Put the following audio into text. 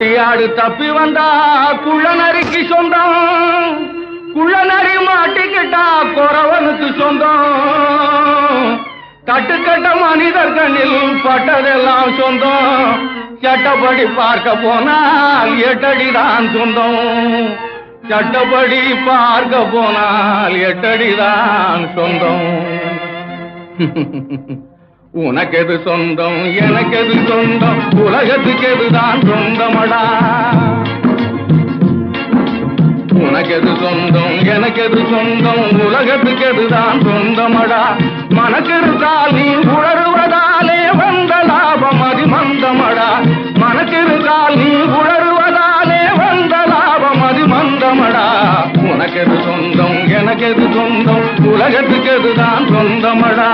ஆடு தப்பி வந்தா குள்ள நரிக்கு சொந்தம், குள்ள நரி மாட்டிக்கிட்டா குறவனுக்கு சொந்தம். கட்டுக்கட்ட மனிதர் கண்ணில் பட்டதெல்லாம் சொந்தம். சட்டப்படி பார்க்க போனால் 8 அடிதான் சொந்தம். சட்டப்படி பார்க்க போனால் 8 அடிதான் சொந்தம். உனக்கெது சொந்தம் எனக்கெது சொந்தம், உலகத்துக்கு எதுதான் சொந்தமடா. உனக்கெது சொந்தம் எனக்கெது சொந்தம், உலகத்துக்கு எதுதான் சொந்தமடா. மனக்கிருந்தால் நீ உணர்வதாலே வந்த லாபம் அதி மந்தமடா. மனக்கிருந்தால் நீ உணர்வதாலே வந்த லாபம் அதி மந்தமடா. உனக்கெது சொந்தம் எனக்கெது சொந்தம், உலகத்துக்கு எதுதான் சொந்தமடா.